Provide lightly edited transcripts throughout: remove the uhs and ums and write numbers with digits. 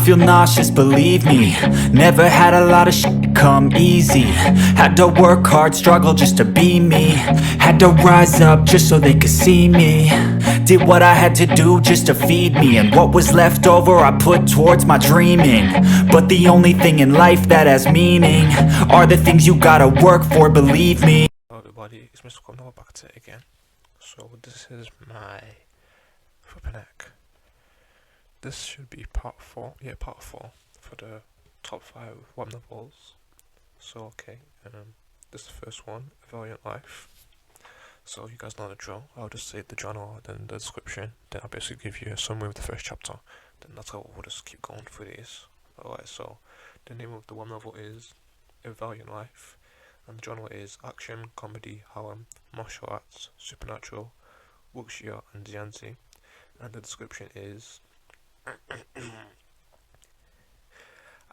feel nauseous, believe me. Never had a lot of shit come easy. Had to work hard, struggle just to be me. Had to rise up just so they could see me. Did what I had to do just to feed me. And what was left over I put towards my dreaming. But the only thing in life that has meaning are the things you gotta work for, believe me. Hello everybody, it's Mrwebnvel back at it again. So this is my flipping heck. This should be part 4, part 4 for the top 5 web novels. So okay, this is the first one, Valiant Life. So you guys know the drill. I'll just say the genre, then the description, then I'll basically give you a summary of the first chapter. Then that's how we'll just keep going through these. Alright, so the name of the web novel is A Valiant Life, and the genre is action, comedy, harem, martial arts, supernatural, wuxia, and Xianzi. And the description is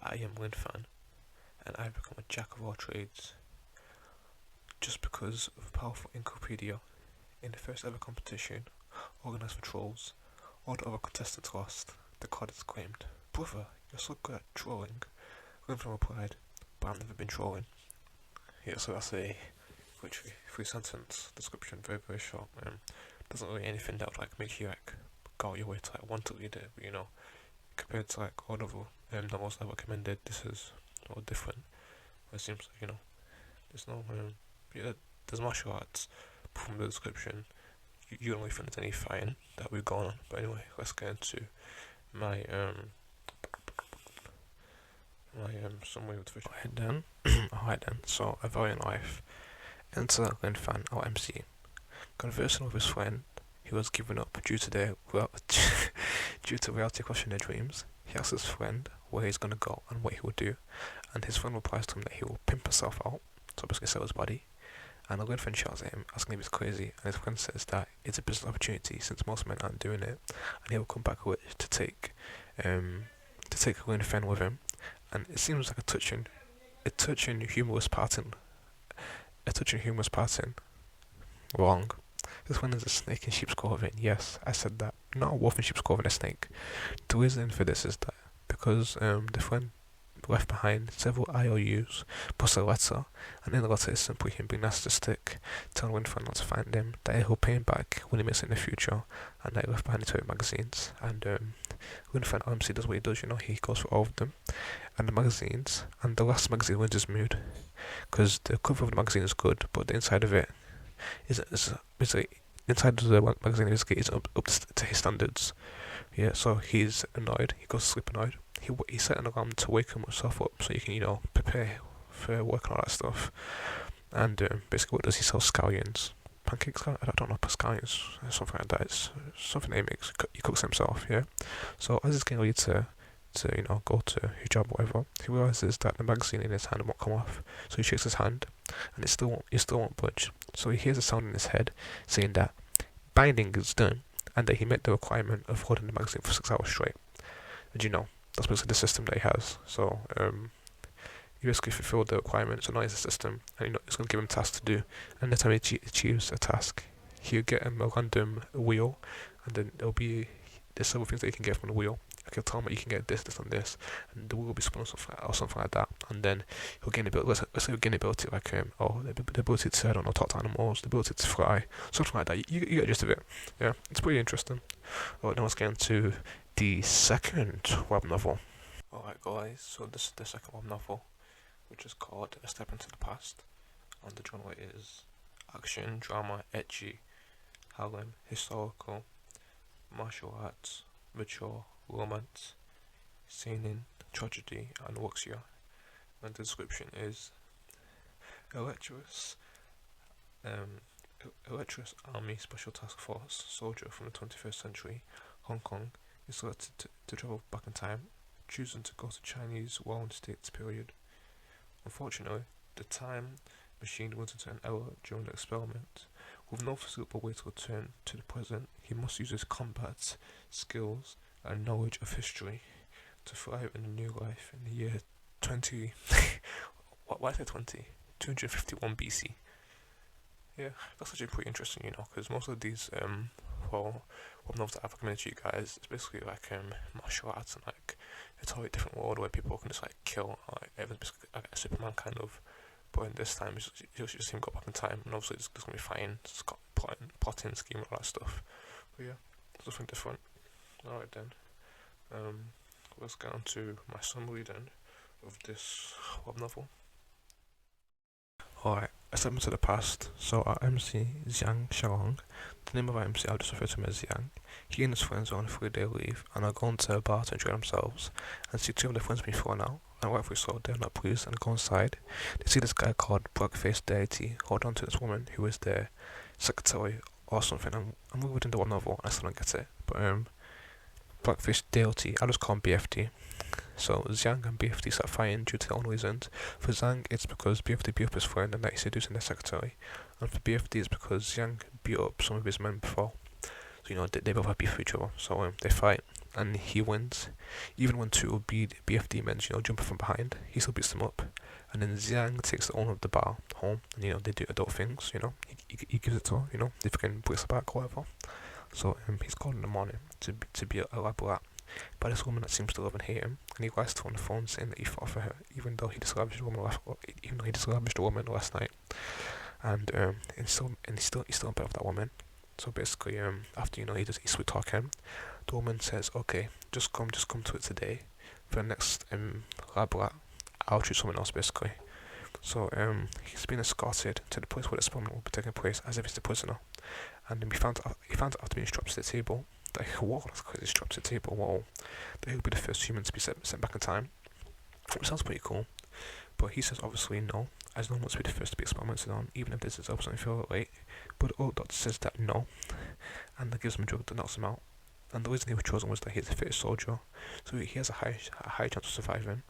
I am Fan, and I've become a jack of all trades just because of a powerful encyclopedia. In the first ever competition organised for trolls, all the other contestants lost. The card is claimed. Brother, you're so good at trolling. Fan replied, but I've never been trolling. Yeah, so that's a literally 3-sentence description, very short. Doesn't really anything that would like make you like go out your way to like want to read it, but, you know, compared to like all of the novels I've recommended, this is a little different. It seems like, you know, there's no there's martial arts from the description. You don't really think there's any fighting that we've gone on. But anyway, let's get into my summary of the vision. Alright then, so A Valiant Life. Enter Fan, our MC. Conversing with his friend, he was given up due to reality crushing their dreams. He asks his friend where he's gonna go and what he will do, and his friend replies to him that he will pimp himself out, so basically sell his body. And the friend shouts at him, asking if he's crazy, and his friend says that it's a business opportunity since most men aren't doing it, and he will come back with it to take Fan with him. And it seems like a touching humorous pattern. Wrong. This one is a snake in sheep's clothing. Yes, I said that. Not a wolf in sheep's clothing, a snake. The reason for this is that because the friend left behind several IOUs plus a letter, and in the letter is simply him being narcissistic, telling Winfrey not to find him, that he'll pay him back when he makes it in the future, and that he left behind the 2 magazines. And Winfrey obviously does what he does, you know, he goes for all of them and the magazines, and the last magazine wins his mood because the cover of the magazine is good, but the inside of it is basically inside of the magazine is up to his standards. Yeah, so he's annoyed. He goes to sleep annoyed. He set an alarm to wake himself up so you can, you know, prepare for work and all that stuff. And basically, what does he sell? Scallions, pancakes. I don't know, scallions, something like that. It's something that he makes. He cooks himself. Yeah. So as he's getting ready to you know, go to his job or whatever, he realizes that the magazine in his hand won't come off. So he shakes his hand, and it still won't budge. So he hears a sound in his head saying that binding is done, and that he met the requirement of holding the magazine for 6 hours straight. And you know, that's basically the system that he has. So he basically fulfilled the requirement, so now he has a system, and you know, it's going to give him tasks to do. And every time he achieves a task, he'll get him a random wheel, and then there's several things that you can get from the wheel. Like he'll tell him that you can get this, and the wheel will be spun or something like that. And then he'll gain the ability. Let's say he'll gain the ability like the ability to, I don't know, talk to animals, the ability to fly, something like that. You get the gist of it. Yeah, it's pretty interesting. Alright, now let's get into the second web novel. Alright guys, so this is the second web novel, which is called A Step Into the Past, and the genre is action, drama, ecchi, harem, historical, martial arts, mature, romance, seinen, tragedy, and wuxia. And the description is Electrous Army Special Task Force soldier from the 21st century, Hong Kong, is selected to travel back in time, choosing to go to Chinese Warring States period. Unfortunately, the time machine runs into an error during the experiment. With no foreseeable way to return to the present, he must use his combat skills and knowledge of history to thrive in a new life in the year 251 BC. Yeah, that's actually pretty interesting, you know, because most of these couple of novels that I've recommended to you guys. It's basically like martial arts, and like a totally different world where people can just like kill, like everyone's basically like a Superman kind of. But in this time, you'll just see him go back in time, and obviously it's gonna be fine. It's got plotting, scheme, all that stuff. But yeah, it's something different. Alright then. Let's get on to my summary then of this web novel. Alright, a step into the past. So our MC, Zhang Xiaolong, the name of our MC, I'll just refer to him as Zhang. He and his friends are on a 3-day leave and are going to a bar to enjoy themselves, and see two of their friends being thrown out, and rightfully so, they're not pleased and go inside. They see this guy called Blackface Deity hold on to this woman who is their secretary or something. I'm reading the one novel and I still don't get it, but Blackface Deity, I'll just call him BFD. So Zhang and BFD start fighting due to their own reasons. For Zhang, it's because BFD beat up his friend and that he's seducing their secretary, and for BFD, it's because Zhang beat up some of his men before. So they both have beef with each other. So they fight and he wins. Even when two BFD men jump from behind, he still beats them up. And then Zhang takes the owner of the bar home, and they do adult things. He gives it to her. They fucking breaks her back, whatever. So he's called in the morning to be a lab rat by this woman that seems to love and hate him, and he lies to her on the phone saying that he fought for her, even though he dislavaged the woman last night, and he's still in bed with that woman. So basically, after he sweet talk him, the woman says, "Okay, just come to it today. For the next lab rat, I'll choose someone else." Basically, so he's been escorted to the place where the experiment will be taking place, as if he's the prisoner. And then he found out after being strapped to the table that that's crazy, strapped to the table. Whoa, that he'll be the first human to be sent back in time, which sounds pretty cool. But he says obviously no, as no one wants to be the first to be experimented on, even if this is something feel late. But the old doctor says that no, and that gives him a drug that knocks him out. And the reason he was chosen was that he's the fittest soldier, so he has a high chance of surviving.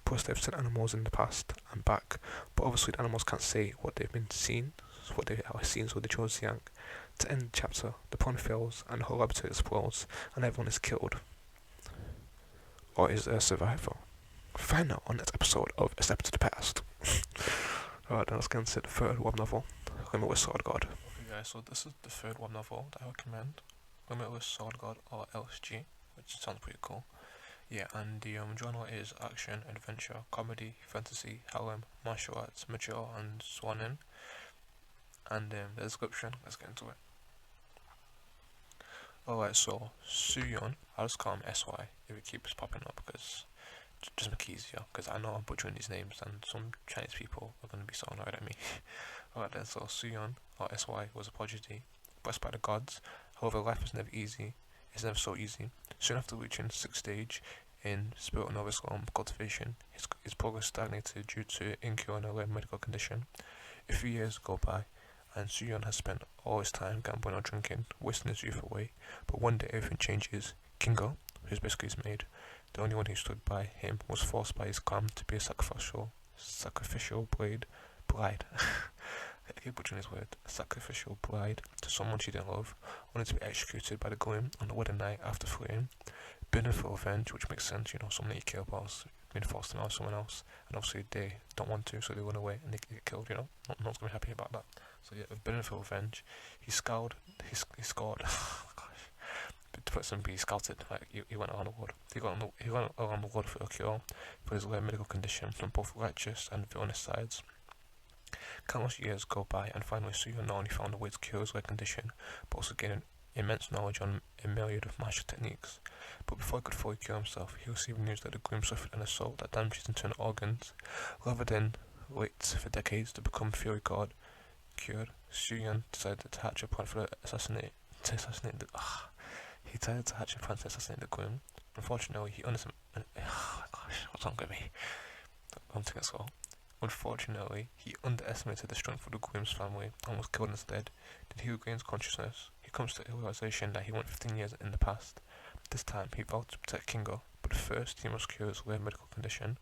Plus, they've sent animals in the past and back, but obviously the animals can't say what they've seen, so they chose Yang. To end the chapter, the plan fails and the whole laboratory explodes, and everyone is killed. Or is there a survivor? Find out on this episode of A Step to the Past. Alright, then let's get into the third web novel, Limitless Sword God. Okay guys, so this is the third web novel that I recommend, Limitless Sword God, or LSG, which sounds pretty cool. Yeah, and the genre is action, adventure, comedy, fantasy, harem, martial arts, mature, and swanning. And the description, let's get into it. Alright, so Suyeon, I'll just call him SY if it keeps popping up, because just make it easier, because I know I'm butchering these names and some Chinese people are going to be so annoyed at me. Alright then, so Suyeon, or SY, was a prodigy, blessed by the gods. However, life is never easy. It's never so easy. Soon after reaching 6th stage in Spirit Novice cultivation, his progress stagnated due to incurable medical condition. A few years go by, and Suyeon has spent all his time gambling or drinking, wasting his youth away. But one day everything changes. Kingo, who's basically his maid, the only one who stood by him, was forced by his clan to be a sacrificial bride. I keep butchering his word. A sacrificial bride to someone she didn't love, only to be executed by the Goyim on the wedding night after fleeing. Burning for revenge, which makes sense, someone that you care about is being forced to marry someone else, and obviously they don't want to, so they run away and they get killed, no one's gonna be happy about that. So yeah, burning for revenge, he scored, to put some he scouted, like he went around the world. He went around the world for a cure for his rare medical condition from both righteous and villainous sides. Countless years go by, and finally Suyeon not only found a way to cure his rare condition, but also gained immense knowledge on a myriad of martial techniques. But before he could fully cure himself, he received news that the Grim suffered an assault that damaged his internal organs. Rather than wait for decades to become Fury God cured, Suyeon decided to hatch a plan to assassinate the Grim. Unfortunately, Unfortunately, he underestimated the strength of the Grimm's family and was killed instead. Did he regain consciousness? He comes to the realization that he went 15 years in the past. This time, he vowed to protect Kingo, but first he must cure his rare medical condition.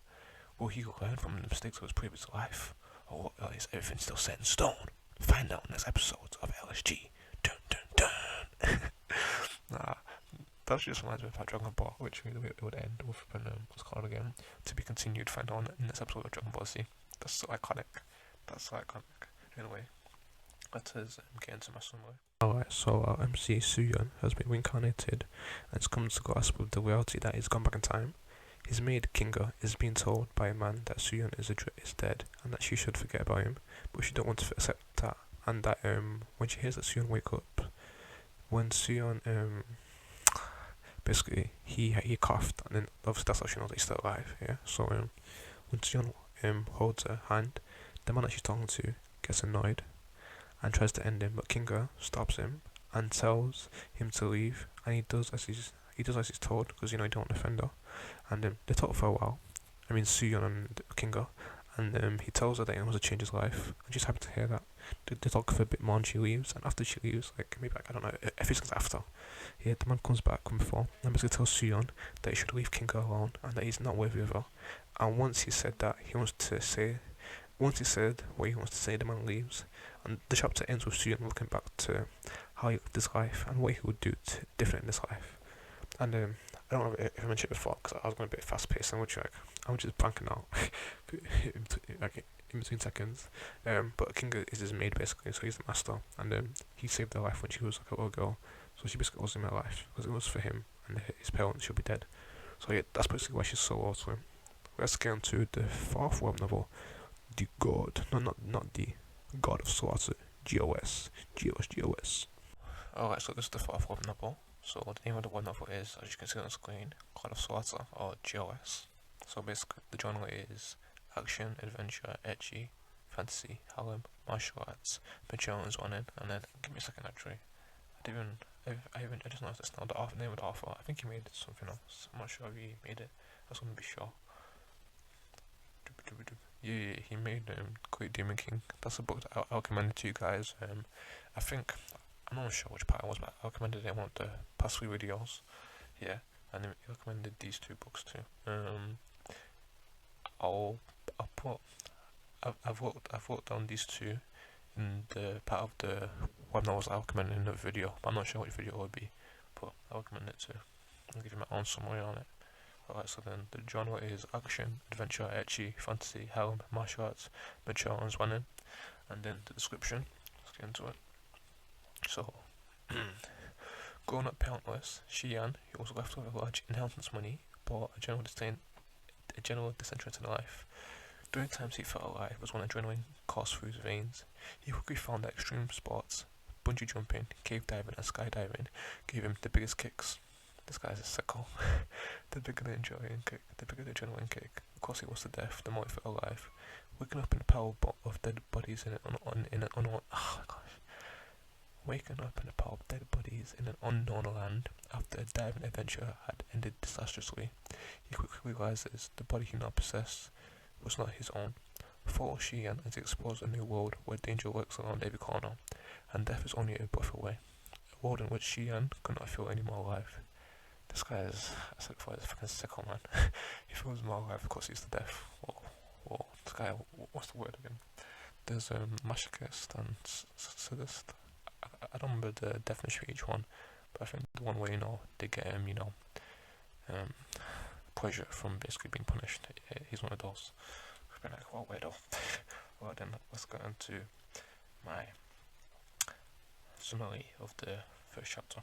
Will he learn from the mistakes of his previous life? Or is everything still set in stone? Find out in next episodes of LSG. Dun dun dun! Nah, that just reminds me of Dragon Ball, which it would end with what's called again. To be continued, find out in this episode of Dragon Ball Z. That's so iconic. Anyway, Let us get into my summary. Alright, so our MC Suyun has been reincarnated and has come to grasp with the reality that he's gone back in time. His maid, Kinga, is being told by a man that Suyun is dead and that she should forget about him, but she don't want to accept that, and that when she hears that Suyun wake up, when Suyun basically he coughed, and then obviously that's how she knows that he's still alive, yeah? So when Suyun holds her hand, the man that she's talking to gets annoyed and tries to end him, but Kinga stops him and tells him to leave, and he does as he's told, because he don't want to offend her. And they talk for a while. I mean Suyun and Kinga, and he tells her that he wants to change his life, and she's happy to hear that. They talk for a bit more, and she leaves. And after she leaves, maybe I don't know, a few seconds after, the man comes back from before and basically tells Suyun that he should leave Kinga alone and that he's not worthy of her. And once he said that, once he said what he wants to say, the man leaves, and the chapter ends with Suyun looking back to how he lived his life and what he would do different in his life. And I don't know if I mentioned it before, because I was going a bit fast paced, and I'm just blanking out in between seconds. But Kinga is his maid basically, so he's the master, and he saved her life when she was a little girl, so she basically owes him her life because it was for him, and his parents should be dead. So yeah, that's basically why she's so loyal to him. Let's get on to the fourth web novel, the God, not the God of Slaughter, GOS. Alright, so this is the fourth web novel. So the name of the web novel is, as you can see on the screen, God of Slaughter, or GOS. So basically the genre is action, adventure, ecchi, fantasy, harem, martial arts, mature is one in, and then give me a second actually. I just noticed now the name of the author. I think he made something else. I'm not sure if he made it. I just want to be sure. Yeah, he made Great Demon King. That's a book that I recommended to you guys. I'm not sure which part it was, but I recommended it in one of the past 3 videos. Yeah, and he recommended these 2 books too. I've wrote down these 2 in the part of the web novels I recommended in the video, but I'm not sure which video it would be, but I recommend it too. I'll give you my own summary on it. Alright, so then the genre is action, adventure, ecchi, fantasy, harem, martial arts, mature and running, and then the description. Let's get into it. So, grown up parentless, Xian, who was left with a large inheritance money, bought a general disinterest in life. During times he felt alive was when adrenaline coursed through his veins. He quickly found that extreme sports, bungee jumping, cave diving and skydiving gave him the biggest kicks. This guy's a sicko. The bigger the adrenaline kick. Of course he was to death, the more he felt alive. Waking up in a pile of dead bodies in an unknown land after a diving adventure had ended disastrously, he quickly realizes the body he now possessed was not his own. Follow Xian as he explores a new world where danger lurks around every corner, and death is only a breath away. A world in which Xian could not feel any more alive. This guy is, I said before, he's a fucking sicko, man. He feels more alive because he's the death. Whoa. This guy, what's the word again? There's masochist and sadist. I don't remember the definition for each one, but I think the one where, they get pleasure from basically being punished. He's one of those. I've been like, well, weirdo. Well, then let's go into my summary of the first chapter.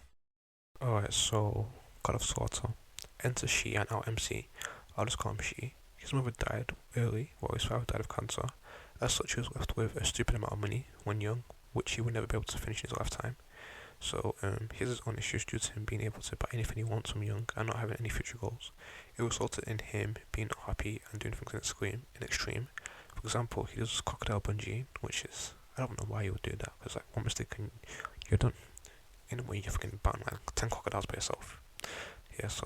Alright, so God of Slaughter. Enter Shi and our MC. I'll just call him Shi. His mother died early, while his father died of cancer. As such, he was left with a stupid amount of money when young, which he would never be able to finish in his lifetime. So he has his own issues due to him being able to buy anything he wants from young and not having any future goals. It resulted in him being not happy and doing things in extreme. For example, he does crocodile bungee, which is, I don't know why you would do that, because one mistake and you're done. In a way, you fucking ban 10 crocodiles by yourself. Yeah, so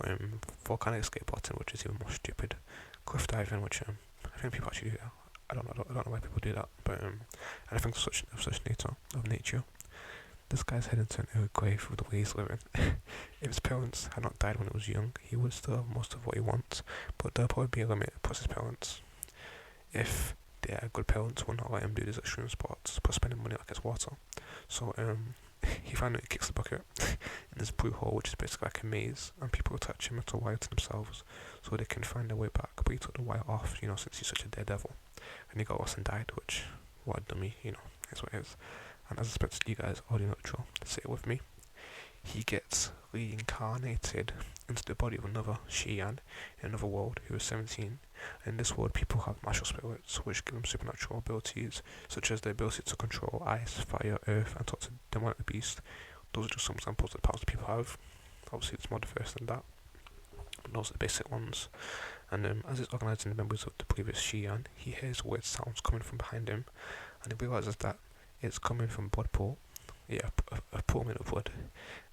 volcanic skateboarding, which is even more stupid. Cliff diving, which I think people actually do that. I don't know why people do that, but and I think such nature. This guy's heading to an early grave with the way he's living. If his parents had not died when he was young, he would still have most of what he wants, but there'll probably be a limit plus his parents. If they are good parents, will not let him do these extreme sports, plus spending money like it's water. So he finally kicks the bucket in this blue hole, which is basically like a maze, and people attach a metal wire to themselves so they can find their way back. But he took the wire off, since he's such a daredevil, and he got lost and died. Which, what a dummy, is what it is. And as expected, you guys already know the drill. Say it with me. He gets reincarnated into the body of another Xian in another world who is 17. In this world, people have martial spirits which give them supernatural abilities, such as the ability to control ice, fire, earth, and talk to demonic beasts. Those are just some examples of the powers people have. Obviously, it's more diverse than that, but those are the basic ones. And as he's organising the memories of the previous Xian, he hears weird sounds coming from behind him, and he realises that it's coming from blood pool. Yeah, a pool made of blood.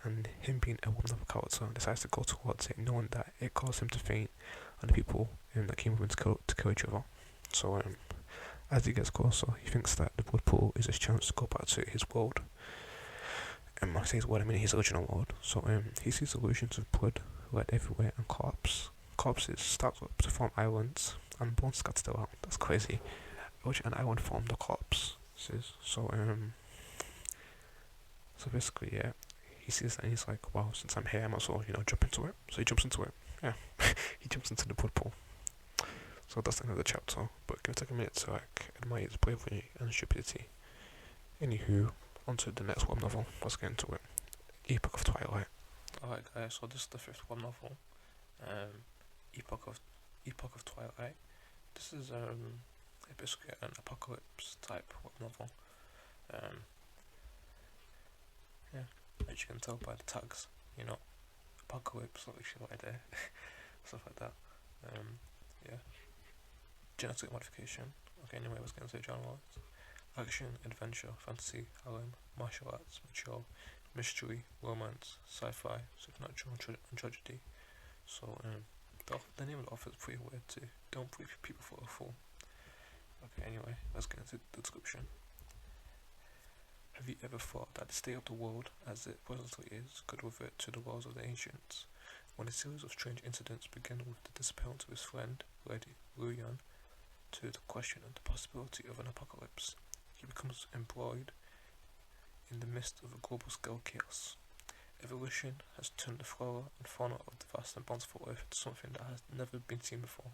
And him being a Mrwebnvel character decides to go towards it, knowing that it caused him to faint, and the people that came with him to kill each other. So as he gets closer, he thinks that the blood pool is his chance to go back to his world. When I say his world, I mean his original world. So he sees illusions of blood, red everywhere, and corpses start up to form islands, and bones scattered around. That's crazy. An island formed the corpses. So basically, yeah, he sees that and he's like, wow, since I'm here, I might as well, jump into it. So he jumps into it. Yeah, he jumps into the blood pool. So that's the end of the chapter. But give it take a minute to admire his bravery and stupidity. Anywho, onto the next Mrwebnvel. Let's get into it. Book of Twilight. Alright guys, so this is the 5th Mrwebnvel. Book of Twilight. This is basically an apocalypse type novel. Yeah, as you can tell by the tags, apocalypse, literally right there, stuff like that. Yeah, genetic modification. Okay, anyway, let's get into the genre. Action, adventure, fantasy, harem, martial arts, mature, mystery, romance, sci-fi, supernatural, and tragedy. So, the name of the author is pretty weird too. Don't believe people for a fool. Okay, anyway, let's get into the description. Have you ever thought that the state of the world, as it presently is, could revert to the laws of the ancients? When a series of strange incidents begin with the disappearance of his friend, Lady Ruyan, to the question of the possibility of an apocalypse, he becomes embroiled in the midst of a global-scale chaos. Evolution has turned the flora and fauna of the vast and bountiful Earth into something that has never been seen before.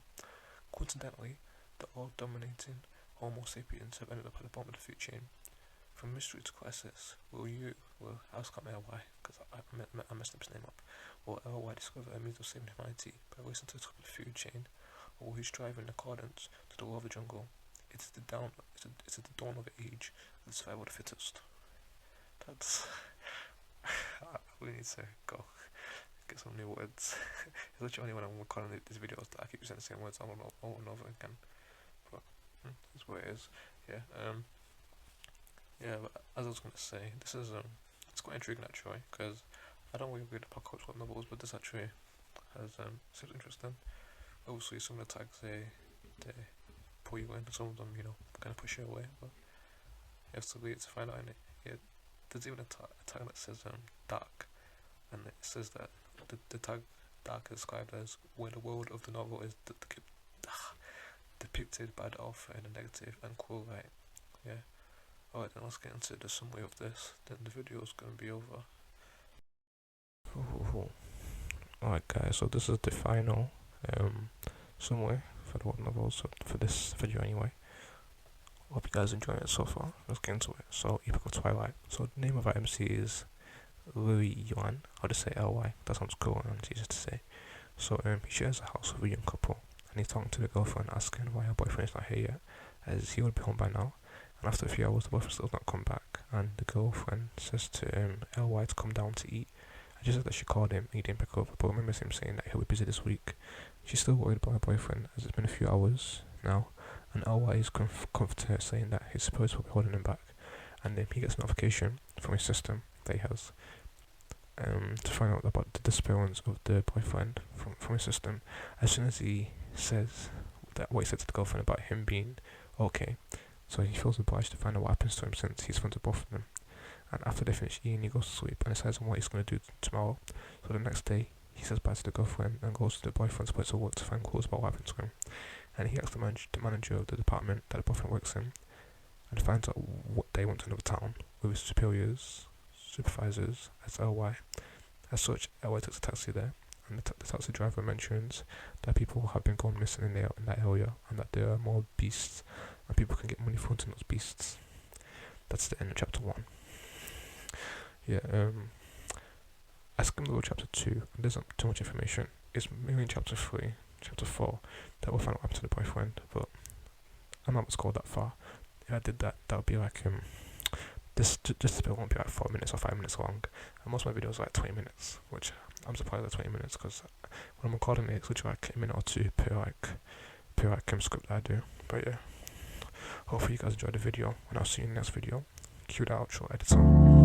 Coincidentally, the all-dominating Homo sapiens have ended up at the bottom of the food chain. From mystery to crisis, I just can't remember why, because I messed up his name up. Will LY discover a means of saving humanity by racing to the top of the food chain, or will he strive in accordance to the law of the jungle? It's the dawn of the age, and the survival of the fittest. That's... I really need to go get some new words. It's literally only when I'm recording these videos that I keep using the same words over and over again. But that's what it is. Yeah. Yeah, but as I was going to say, this is it's quite intriguing actually, because I don't really read apocalypse novels, but this actually has seems interesting. Obviously, some of the tags they pull you in, some of them kind of push you away, but you have to read it to find out. In it, yeah, there's even a tag that says dark, and it says that the tag dark is described as where the world of the novel is depicted by the author in a negative and cruel light. Yeah. Alright, then let's get into the summary of this, then the video is going to be over. Alright guys, so this is the final summary for the Mrwebnvel, so for this video anyway. Hope you guys enjoying it so far. Let's get into it. So, Book of Twilight. So the name of our MC is Ruyan. I'll just say LY, that sounds cool and it's easy to say. So he shares a house with a young couple, and he's talking to the girlfriend asking why her boyfriend is not here yet, as he would be home by now. And after a few hours, the boyfriend still does not come back, and the girlfriend says to LY to come down to eat. And she says that she called him and he didn't pick up, but remembers him saying that he'll be busy this week. She's still worried about her boyfriend, as it's been a few hours now, and LY is comforting her, saying that his spirits will be holding him back. And he gets a notification from his system that he has to find out about the disappearance of the boyfriend from his system. As soon as he says that what he said to the girlfriend about him being okay, so he feels obliged to find out what happens to him since he's friends with both of them. And after they finish eating, he goes to sleep and decides on what he's going to do tomorrow. So the next day, he says bye to the girlfriend and goes to the boyfriend's place of work to find clues about what happened to him. And he asks the manager of the department that the boyfriend works in, and finds out what they went to another town with his supervisors as LY. As such, LY takes a taxi there, and the taxi driver mentions that people have been gone missing in that area, and that there are more beasts, and people can get money for hunting those beasts. that's the end of chapter 1. Yeah, I skimmed over chapter 2, there's not too much information. It's mainly in chapter 3, chapter 4, that we'll find out what happened to the boyfriend, but I'm not going to go that far. If I did that, that would be like, this bit won't be like 4 minutes or 5 minutes long, and most of my videos are like 20 minutes, which I'm surprised at 20 minutes, because when I'm recording it, it's literally like a minute or two per script that I do. But yeah, hopefully you guys enjoyed the video, and I'll see you in the next video. Cue the outro editor.